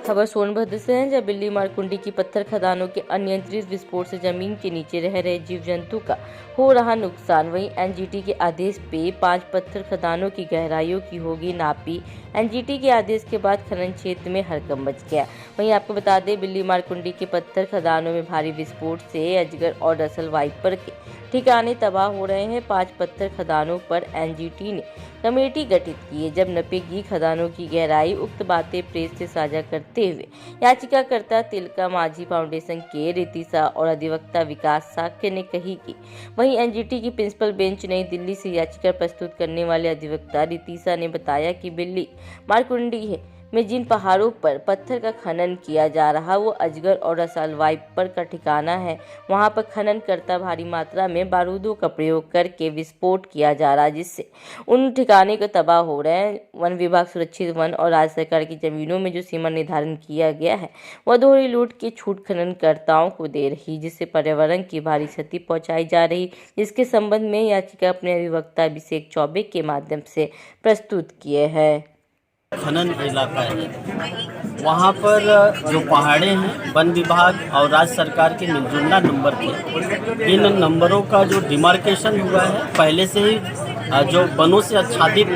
खबर सोनभद्र से है, जब बिल्ली मारकुंडी की पत्थर खदानों के अनियंत्रित विस्फोट से जमीन के नीचे रह रहे जीव जंतु का हो रहा नुकसान। वहीं एनजीटी के आदेश पे 5 पत्थर खदानों की गहराइयों की होगी नापी। एनजीटी के आदेश के बाद खनन क्षेत्र में हड़कंप मच गया। वहीं आपको बता दें, बिल्ली मारकुंडी के पत्थर खदानों में भारी विस्फोट से अजगर और रसल वाइपर के ठिकाने तबाह हो रहे हैं। 5 पत्थर खदानों पर एनजीटी ने कमेटी गठित की है। जब नपेगी खदानों की गहराई, उक्त बातें प्रेस से साझा करते हुए याचिकाकर्ता तिलका माझी फाउंडेशन के रितिशा और अधिवक्ता विकास साक्य ने कही कि वहीं एनजीटी की प्रिंसिपल बेंच नई दिल्ली से याचिका प्रस्तुत करने वाले अधिवक्ता रितिशा ने बताया कि बिल्ली मारकुंडी में जिन पहाड़ों पर पत्थर का खनन किया जा रहा वो अजगर और रसाल वाइपर का ठिकाना है। वहां पर खनन करता भारी मात्रा में बारूदों का प्रयोग करके विस्फोट किया जा रहा है, जिससे उन ठिकाने को तबाह हो रहे हैं। वन विभाग सुरक्षित वन और राज्य सरकार की जमीनों में जो सीमा निर्धारण किया गया है वह दोहरी लूट की छूट खननकर्ताओं को दे रही, जिससे पर्यावरण की भारी क्षति पहुंचाई जा रही। जिसके संबंध में याचिका अपने अधिवक्ता अभिषेक चौबे के माध्यम से प्रस्तुत किए हैं। खनन इलाका है, वहाँ पर जो पहाड़े हैं वन विभाग और राज्य सरकार के मिलजुलना नंबर थे। इन नंबरों का जो डिमार्केशन हुआ है, पहले से ही जो वनों से आच्छादित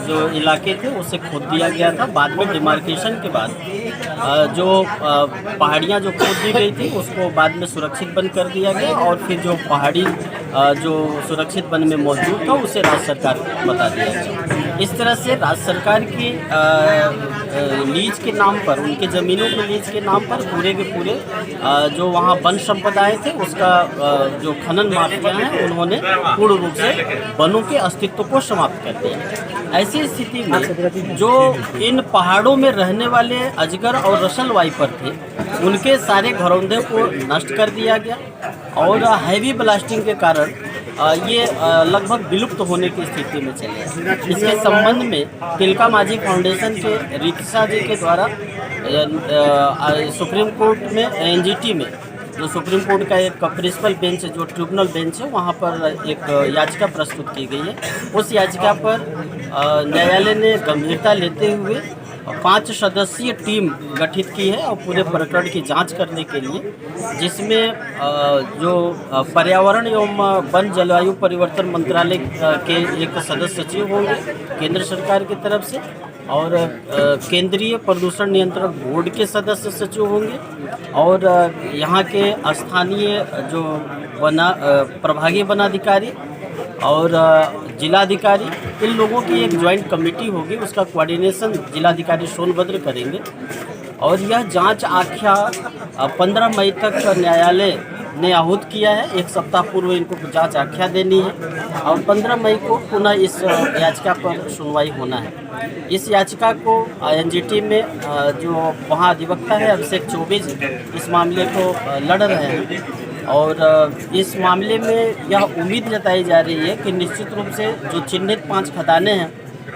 जो इलाके थे उसे खोद दिया गया था। बाद में डिमार्केशन के बाद जो पहाड़ियाँ जो खोद दी गई थी उसको बाद में सुरक्षित वन कर दिया गया और फिर जो पहाड़ी जो सुरक्षित वन में मौजूद था उसे राज्य सरकार को बता दिया गया। इस तरह से राज्य सरकार की लीज के नाम पर, उनके ज़मीनों के लीज के नाम पर पूरे के पूरे जो वहाँ वन संपदाएँ थे उसका जो खनन माफिया हैं उन्होंने पूर्ण रूप से वनों के अस्तित्व को समाप्त कर दिया। ऐसी स्थिति में जो इन पहाड़ों में रहने वाले अजगर और रसल वाइपर थे उनके सारे घरौंदे को नष्ट कर दिया गया और हैवी ब्लास्टिंग के कारण ये लगभग विलुप्त होने की स्थिति में चले। इसके संबंध में तिलका माझी फाउंडेशन के रितिशा जी के द्वारा सुप्रीम कोर्ट में एनजीटी में जो सुप्रीम कोर्ट का एक प्रिंसिपल बेंच जो ट्रिब्यूनल बेंच है वहाँ पर एक याचिका प्रस्तुत की गई है। उस याचिका पर न्यायालय ने गंभीरता लेते हुए 5 सदस्यीय टीम गठित की है और पूरे प्रकरण की जांच करने के लिए, जिसमें जो पर्यावरण एवं वन जलवायु परिवर्तन मंत्रालय के एक सदस्य सचिव होंगे केंद्र सरकार की तरफ से और केंद्रीय प्रदूषण नियंत्रण बोर्ड के सदस्य सचिव होंगे और यहाँ के स्थानीय जो प्रभागीय वनाधिकारी और जिलाधिकारी, इन लोगों की एक ज्वाइंट कमेटी होगी। उसका कोऑर्डिनेशन जिलाधिकारी सोनभद्र करेंगे और यह जांच आख्या 15 मई तक न्यायालय ने आहूत किया है। 1 सप्ताह पूर्व इनको जांच आख्या देनी है और 15 मई को पुनः इस याचिका पर सुनवाई होना है। इस याचिका को एनजीटी में जो वहाँ अधिवक्ता है अभिषेक चौबे जी इस मामले को लड़ रहे हैं और इस मामले में यह उम्मीद जताई जा रही है कि निश्चित रूप से जो चिन्हित 5 खदानें हैं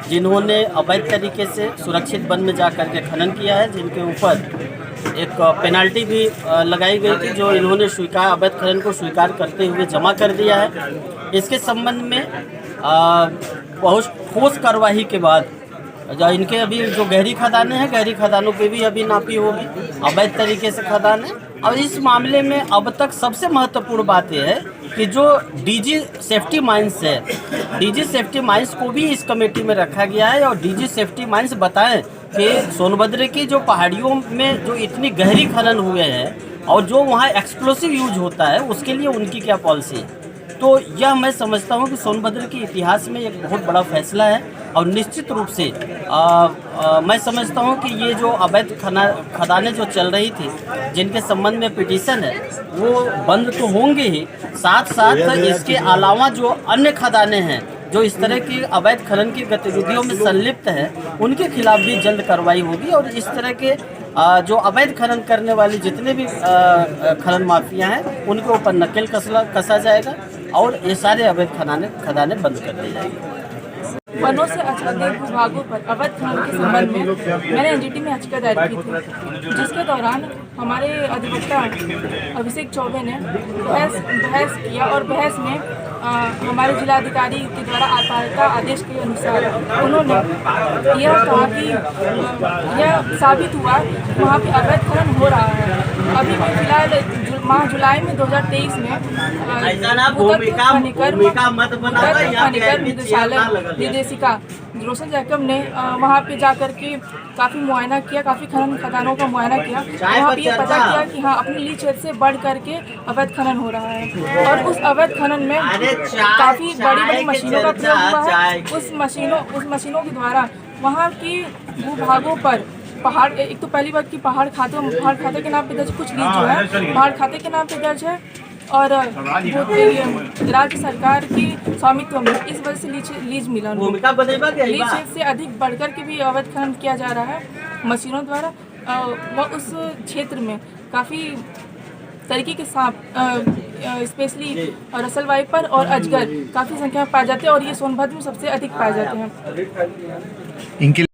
जिन्होंने अवैध तरीके से सुरक्षित वन में जा कर के खनन किया है, जिनके ऊपर एक पेनाल्टी भी लगाई गई थी जो इन्होंने अवैध खनन को स्वीकार करते हुए जमा कर दिया है। इसके संबंध में बहुत ठोस कार्रवाई के बाद इनके अभी जो गहरी खदानें हैं, गहरी खदानों पे भी अभी नापी होगी। अवैध तरीके से खदान है और इस मामले में अब तक सबसे महत्वपूर्ण बात यह है कि जो डीजी सेफ्टी माइंस है, डीजी सेफ्टी माइंस को भी इस कमेटी में रखा गया है और डीजी सेफ्टी माइंस बताएं कि सोनभद्र की जो पहाड़ियों में जो इतनी गहरी खनन हुए हैं और जो वहाँ एक्सप्लोसिव यूज होता है उसके लिए उनकी क्या पॉलिसी है। तो यह मैं समझता हूँ कि सोनभद्र के इतिहास में एक बहुत बड़ा फैसला है और निश्चित रूप से मैं समझता हूँ कि ये जो अवैध खदानें जो चल रही थी जिनके संबंध में पिटीशन है वो बंद तो होंगे ही, साथ साथ इसके अलावा जो अन्य खदानें हैं जो इस तरह की अवैध खनन की गतिविधियों में संलिप्त है उनके खिलाफ भी जल्द कार्रवाई होगी और इस तरह के जो अवैध खनन करने वाली जितने भी खनन माफिया हैं उनके ऊपर नकेल कसा जाएगा और ये सारे अवैध खदानें बंद कर दी जाएगी। वनों से आच्छादित विभागों पर अवैध खनन के संबंध में मैंने एनजीटी में याचिका दायर की थी, जिसके दौरान हमारे अधिवक्ता अभिषेक चौबे ने बहस किया और बहस में हमारे जिलाधिकारी के द्वारा पालिका आदेश के अनुसार उन्होंने यह कहा कि यह साबित हुआ कि वहाँ पे अवैध खनन हो रहा है। अभी मैं फिलहाल माह जुलाई में 2023 में निदेशिका रोशन जैकब ने वहाँ पे जाकर के काफ़ी मुआयना किया, काफ़ी खनन खदानों का मुआयना किया। वहाँ पे ये पता किया कि हाँ, अपनी लीज क्षेत्र से बढ़ करके अवैध खनन हो रहा है और उस अवैध खनन में काफ़ी बड़ी बड़ी मशीनों का प्रयोग हुआ है। उस मशीनों के द्वारा वहाँ की भूभागों पर पहाड़, एक तो पहली बात कि पहाड़ खाते के नाम पे दर्ज, कुछ लीज जो है पहाड़ खाते के नाम पे दर्ज है और राज्य सरकार की स्वामित्व में, इस वजह से लीज मिला। लीज से अधिक बढ़कर के भी अवैध खनन किया जा रहा है मशीनों द्वारा। वह उस क्षेत्र में काफ़ी तरीके के सांप, स्पेशली रसल वाइपर और अजगर काफ़ी संख्या में पाए जाते हैं और ये सोनभद्र में सबसे अधिक पाए जाते हैं। इनके